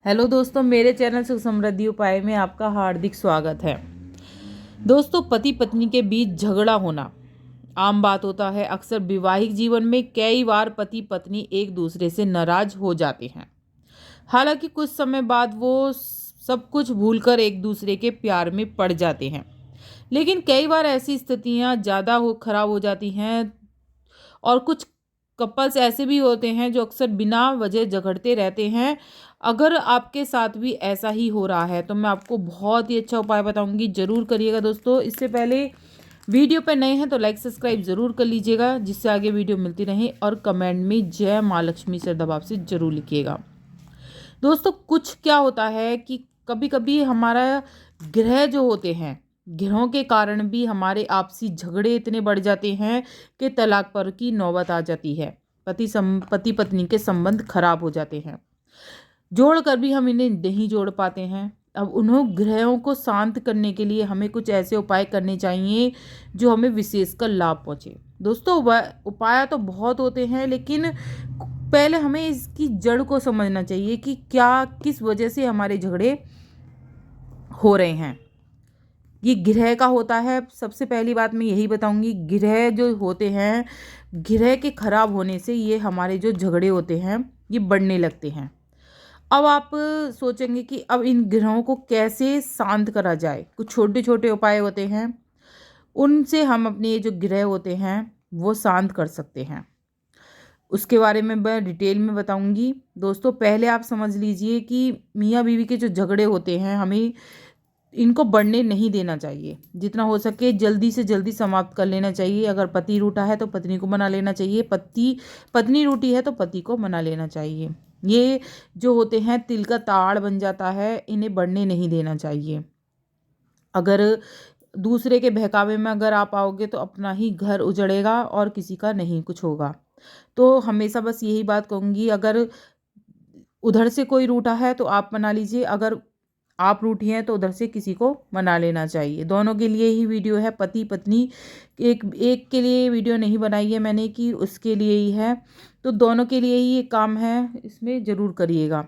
Hello दोस्तों, मेरे channel सुख समृद्धि उपाय में आपका हार्दिक स्वागत है। दोस्तों, पति पत्नी के बीच झगड़ा होना आम बात होता है। अक्सर वैवाहिक जीवन में कई बार पति पत्नी एक दूसरे से नाराज हो जाते हैं। हालांकि कुछ समय बाद वो सब कुछ भूलकर एक दूसरे के प्यार में पड़ जाते हैं, लेकिन कई बार ऐसी स्थितियां ज़्यादा हो खराब हो जाती हैं। और कुछ कपल्स ऐसे भी होते हैं जो अक्सर बिना वजह झगड़ते रहते हैं। अगर आपके साथ भी ऐसा ही हो रहा है तो मैं आपको बहुत ही अच्छा उपाय बताऊंगी, ज़रूर करिएगा दोस्तों। इससे पहले वीडियो पे नए हैं तो लाइक सब्सक्राइब ज़रूर कर लीजिएगा, जिससे आगे वीडियो मिलती रहे। और कमेंट में जय माँ लक्ष्मी से दबाव से ज़रूर लिखिएगा। दोस्तों, कुछ क्या होता है कि कभी कभी हमारा ग्रह जो होते हैं, ग्रहों के कारण भी हमारे आपसी झगड़े इतने बढ़ जाते हैं कि तलाक पर की नौबत आ जाती है। पति पत्नी के संबंध खराब हो जाते हैं। जोड़ कर भी हम इन्हें नहीं जोड़ पाते हैं। अब उन्होंने ग्रहों को शांत करने के लिए हमें कुछ ऐसे उपाय करने चाहिए जो हमें विशेषकर लाभ पहुँचे। दोस्तों, उपाय तो बहुत होते हैं, लेकिन पहले हमें इसकी जड़ को समझना चाहिए कि क्या किस वजह से हमारे झगड़े हो रहे हैं। ये ग्रह का होता है। सबसे पहली बात मैं यही बताऊंगी, ग्रह जो होते हैं, ग्रह के खराब होने से ये हमारे जो झगड़े होते हैं ये बढ़ने लगते हैं। अब आप सोचेंगे कि अब इन ग्रहों को कैसे शांत करा जाए। कुछ छोटे छोटे उपाय होते हैं, उनसे हम अपने ये जो ग्रह होते हैं वो शांत कर सकते हैं। उसके बारे में मैं डिटेल में बताऊंगी। दोस्तों, पहले आप समझ लीजिए कि मियाँ बीवी के जो झगड़े होते हैं, हमें इनको बढ़ने नहीं देना चाहिए। जितना हो सके जल्दी से जल्दी समाप्त कर लेना चाहिए। अगर पति रूठा है तो पत्नी को मना लेना चाहिए, पत्नी रूठी है तो पति को मना लेना चाहिए। ये जो होते हैं तिल का ताड़ बन जाता है, इन्हें बढ़ने नहीं देना चाहिए। अगर दूसरे के बहकावे में अगर आप आओगे तो अपना ही घर उजड़ेगा और किसी का नहीं कुछ होगा। तो हमेशा बस यही बात कहूँगी, अगर उधर से कोई रूठा है तो आप मना लीजिए, अगर आप रूठी हैं तो उधर से किसी को मना लेना चाहिए। दोनों के लिए ही वीडियो है, पति पत्नी एक एक के लिए वीडियो नहीं बनाई है मैंने कि उसके लिए ही है। तो दोनों के लिए ही ये काम है, इसमें ज़रूर करिएगा।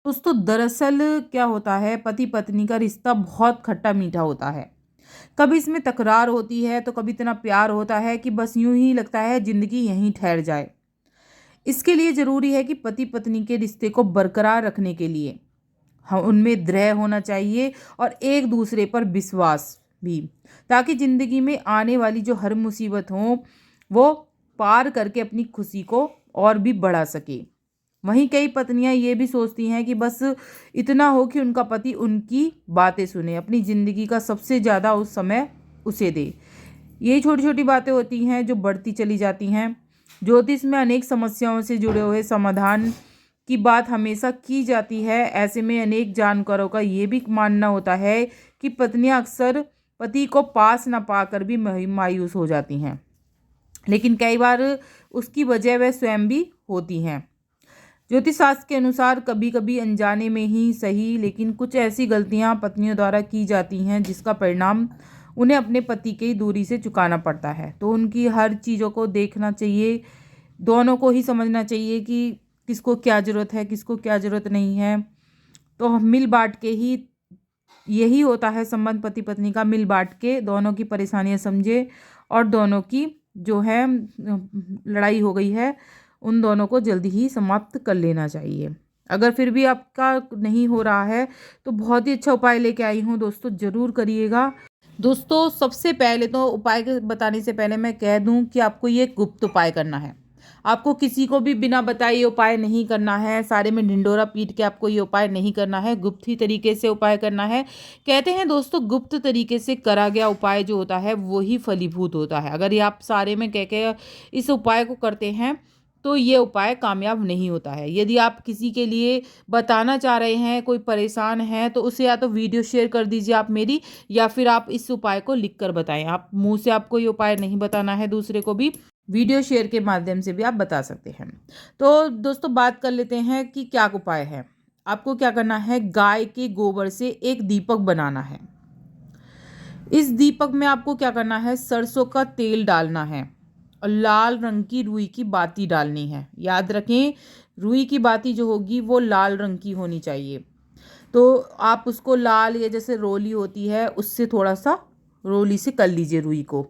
दोस्तों, दरअसल क्या होता है, पति पत्नी का रिश्ता बहुत खट्टा मीठा होता है। कभी इसमें तकरार होती है तो कभी इतना प्यार होता है कि बस यूं ही लगता है ज़िंदगी यहीं ठहर जाए। इसके लिए ज़रूरी है कि पति पत्नी के रिश्ते को बरकरार रखने के लिए हम उनमें दृढ़ होना चाहिए और एक दूसरे पर विश्वास भी, ताकि ज़िंदगी में आने वाली जो हर मुसीबत हो वो पार करके अपनी खुशी को और भी बढ़ा सके। वहीं कई पत्नियां ये भी सोचती हैं कि बस इतना हो कि उनका पति उनकी बातें सुने, अपनी ज़िंदगी का सबसे ज़्यादा उस समय उसे दे। ये छोटी छोटी बातें होती हैं जो बढ़ती चली जाती हैं। ज्योतिष में अनेक समस्याओं से जुड़े हुए समाधान की बात हमेशा की जाती है। ऐसे में अनेक जानकारों का ये भी मानना होता है कि पत्नियां अक्सर पति को पास ना पाकर भी मायूस हो जाती हैं, लेकिन कई बार उसकी वजह वह स्वयं भी होती हैं। ज्योतिष शास्त्र के अनुसार कभी कभी अनजाने में ही सही, लेकिन कुछ ऐसी गलतियां पत्नियों द्वारा की जाती हैं जिसका परिणाम उन्हें अपने पति की दूरी से चुकाना पड़ता है। तो उनकी हर चीज़ों को देखना चाहिए, दोनों को ही समझना चाहिए कि किसको क्या ज़रूरत है, किसको क्या ज़रूरत नहीं है। तो हम मिल बांट के ही, यही होता है संबंध पति पत्नी का, मिल बांट के दोनों की परेशानियां समझे और दोनों की जो है लड़ाई हो गई है उन दोनों को जल्दी ही समाप्त कर लेना चाहिए। अगर फिर भी आपका नहीं हो रहा है तो बहुत ही अच्छा उपाय लेके आई हूँ दोस्तों, ज़रूर करिएगा। दोस्तों, सबसे पहले तो उपाय के बताने से पहले मैं कह दूं कि आपको ये गुप्त उपाय करना है। आपको किसी को भी बिना बताए ये उपाय नहीं करना है, सारे में ढिंडोरा पीट के आपको ये उपाय नहीं करना है, गुप्त ही तरीके से उपाय करना है। कहते हैं दोस्तों, गुप्त तरीके से करा गया उपाय जो होता है वो ही फलीभूत होता है। अगर ये आप सारे में कह के इस उपाय को करते हैं तो ये उपाय कामयाब नहीं होता है। यदि आप किसी के लिए बताना चाह रहे हैं, कोई परेशान है, तो उसे या तो वीडियो शेयर कर दीजिए आप मेरी, या फिर आप इस उपाय को लिख कर बताएं। आप मुंह से आपको ये उपाय नहीं बताना है, दूसरे को भी वीडियो शेयर के माध्यम से भी आप बता सकते हैं। तो दोस्तों, बात कर लेते हैं कि क्या उपाय है। आपको क्या करना है, गाय के गोबर से एक दीपक बनाना है। इस दीपक में आपको क्या करना है, सरसों का तेल डालना है और लाल रंग की रुई की बाती डालनी है। याद रखें, रुई की बाती जो होगी वो लाल रंग की होनी चाहिए। तो आप उसको लाल या जैसे रोली होती है उससे थोड़ा सा रोली से कर लीजिए रुई को,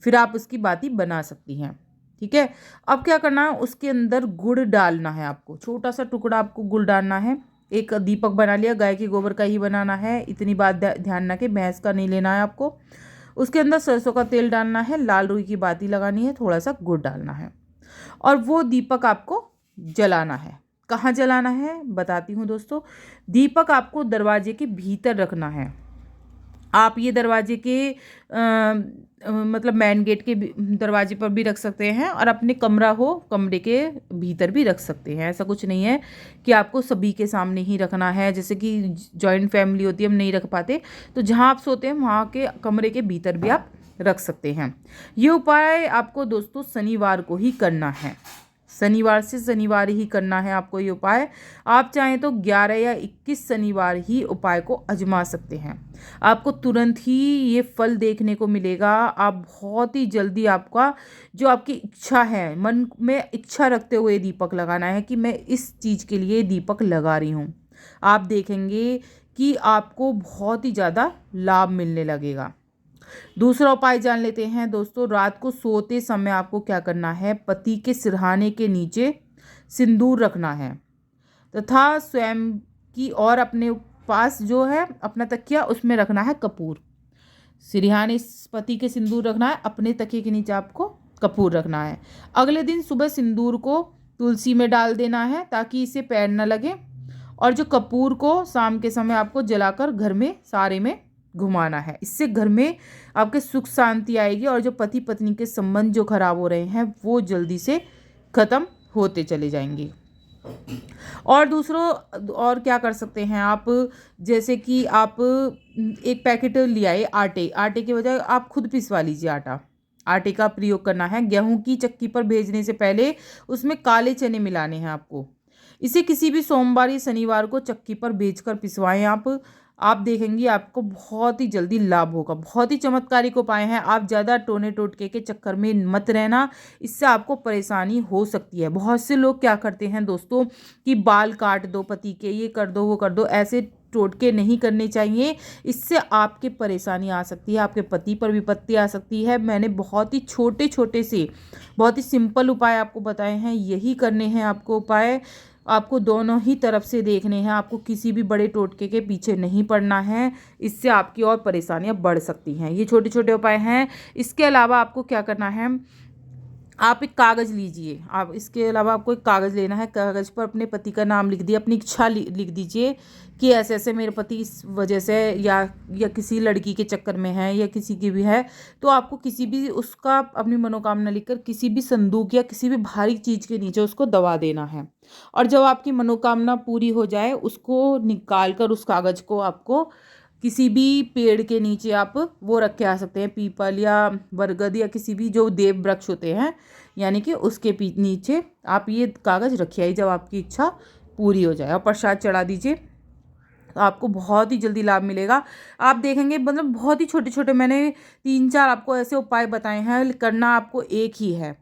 फिर आप उसकी बाती बना सकती हैं। ठीक है। अब क्या करना है, उसके अंदर गुड़ डालना है आपको, छोटा सा टुकड़ा आपको गुड़ डालना है। एक दीपक बना लिया, गाय के गोबर का ही बनाना है, इतनी बात ध्यान ना कि भैंस का नहीं लेना है आपको। उसके अंदर सरसों का तेल डालना है, लाल रुई की बाती लगानी है, थोड़ा सा गुड़ डालना है और वो दीपक आपको जलाना है। कहाँ जलाना है बताती हूँ दोस्तों। दीपक आपको दरवाजे के भीतर रखना है। आप ये दरवाजे के मतलब मेन गेट के दरवाजे पर भी रख सकते हैं और अपने कमरा हो कमरे के भीतर भी रख सकते हैं। ऐसा कुछ नहीं है कि आपको सभी के सामने ही रखना है, जैसे कि जॉइंट फैमिली होती है हम नहीं रख पाते, तो जहाँ आप सोते हैं वहाँ के कमरे के भीतर भी आप रख सकते हैं। ये उपाय आपको दोस्तों शनिवार को ही करना है, शनिवार से शनिवार ही करना है आपको ये उपाय। आप चाहें तो 11 या 21 शनिवार ही उपाय को आजमा सकते हैं। आपको तुरंत ही ये फल देखने को मिलेगा। आप बहुत ही जल्दी, आपका जो आपकी इच्छा है, मन में इच्छा रखते हुए दीपक लगाना है कि मैं इस चीज़ के लिए दीपक लगा रही हूँ, आप देखेंगे कि आपको बहुत ही ज़्यादा लाभ मिलने लगेगा। दूसरा उपाय जान लेते हैं दोस्तों। रात को सोते समय आपको क्या करना है, पति के सिरहाने के नीचे सिंदूर रखना है तथा स्वयं की और अपने पास जो है अपना तकिया उसमें रखना है कपूर। सिरहाने पति के सिंदूर रखना है, अपने तकिए के नीचे आपको कपूर रखना है। अगले दिन सुबह सिंदूर को तुलसी में डाल देना है ताकि इसे पैर न लगे, और जो कपूर को शाम के समय आपको जलाकर घर में सारे में घुमाना है। इससे घर में आपके सुख शांति आएगी और जो पति पत्नी के संबंध जो खराब हो रहे हैं वो जल्दी से ख़त्म होते चले जाएंगे। और दूसरों और क्या कर सकते हैं आप, जैसे कि आप एक पैकेट ले आए आटे के बजाय आप खुद पिसवा लीजिए आटा। आटे का प्रयोग करना है। गेहूं की चक्की पर भेजने से पहले उसमें काले चने मिलाने हैं आपको। इसे किसी भी सोमवार या शनिवार को चक्की पर भेजकर पिसवाएं आप देखेंगी आपको बहुत ही जल्दी लाभ होगा। बहुत ही चमत्कारिक उपाय हैं। आप ज़्यादा टोने टोटके के चक्कर में मत रहना, इससे आपको परेशानी हो सकती है। बहुत से लोग क्या करते हैं दोस्तों कि बाल काट दो पति के, ये कर दो वो कर दो, ऐसे टोटके नहीं करने चाहिए। इससे आपके परेशानी आ सकती है, आपके पति पर विपत्ति आ सकती है। मैंने बहुत ही छोटे छोटे से बहुत ही सिंपल उपाय आपको बताए हैं, यही करने हैं आपको उपाय। आपको दोनों ही तरफ से देखने हैं, आपको किसी भी बड़े टोटके के पीछे नहीं पड़ना है, इससे आपकी और परेशानियां बढ़ सकती हैं। ये छोटे छोटे उपाय हैं। इसके अलावा आपको क्या करना है, आप एक कागज़ लीजिए। आप इसके अलावा आपको एक कागज़ लेना है, कागज़ पर अपने पति का नाम लिख दिए, अपनी इच्छा लिख दीजिए कि ऐसे ऐसे मेरे पति इस वजह से या किसी लड़की के चक्कर में है या किसी की भी है, तो आपको किसी भी उसका अपनी मनोकामना लिखकर किसी भी संदूक या किसी भी भारी चीज़ के नीचे उसको दबा देना है। और जब आपकी मनोकामना पूरी हो जाए उसको निकाल कर उस कागज़ को आपको किसी भी पेड़ के नीचे आप वो रख के आ सकते हैं, पीपल या बरगद या किसी भी जो देव वृक्ष होते हैं, यानी कि उसके नीचे आप ये कागज़ रखिए आइए। जब आपकी इच्छा पूरी हो जाए और प्रसाद चढ़ा दीजिए, तो आपको बहुत ही जल्दी लाभ मिलेगा। आप देखेंगे मतलब बहुत ही छोटे छोटे मैंने 3-4 आपको ऐसे उपाय बताए हैं। करना आपको एक ही है,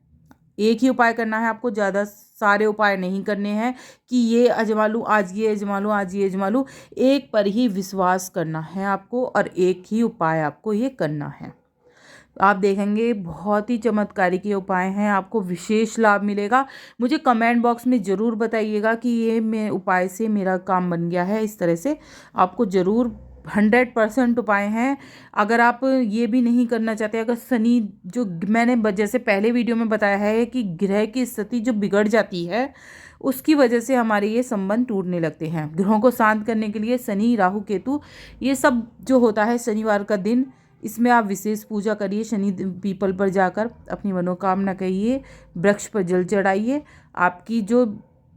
एक ही उपाय करना है आपको, ज़्यादा सारे उपाय नहीं करने हैं कि ये आजमा लूँ आज, ये आजमा लूँ आज, ये आजमा लूँ। एक पर ही विश्वास करना है आपको और एक ही उपाय आपको ये करना है। आप देखेंगे बहुत ही चमत्कारी के उपाय हैं, आपको विशेष लाभ मिलेगा। मुझे कमेंट बॉक्स में ज़रूर बताइएगा कि ये मैं उपाय से मेरा काम बन गया है। इस तरह से आपको ज़रूर 100% उपाय हैं। अगर आप ये भी नहीं करना चाहते, अगर शनि जो मैंने जैसे पहले वीडियो में बताया है कि ग्रह की स्थिति जो बिगड़ जाती है उसकी वजह से हमारे ये संबंध टूटने लगते हैं। ग्रहों को शांत करने के लिए शनि राहु केतु ये सब जो होता है शनिवार का दिन, इसमें आप विशेष पूजा करिए। शनि पीपल पर जाकर अपनी मनोकामना कहिए, वृक्ष पर जल चढ़ाइए। आपकी जो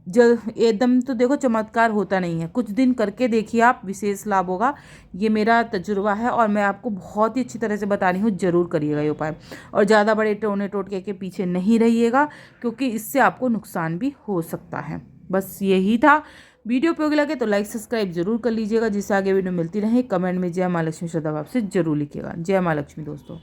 एकदम तो देखो चमत्कार होता नहीं है, कुछ दिन करके देखिए आप, विशेष लाभ होगा। ये मेरा तजुर्बा है और मैं आपको बहुत ही अच्छी तरह से बता रही हूँ, ज़रूर करिएगा ये उपाय। और ज़्यादा बड़े टोने टोटके के पीछे नहीं रहिएगा क्योंकि इससे आपको नुकसान भी हो सकता है। बस यही था। वीडियो उपयोगी लगे तो लाइक सब्सक्राइब जरूर कर लीजिएगा, जिससे आगे वीडियो मिलती रहे। कमेंट में जय माँ लक्ष्मी श्रद्धा भाव से जरूर लिखिएगा। जय माँ लक्ष्मी दोस्तों।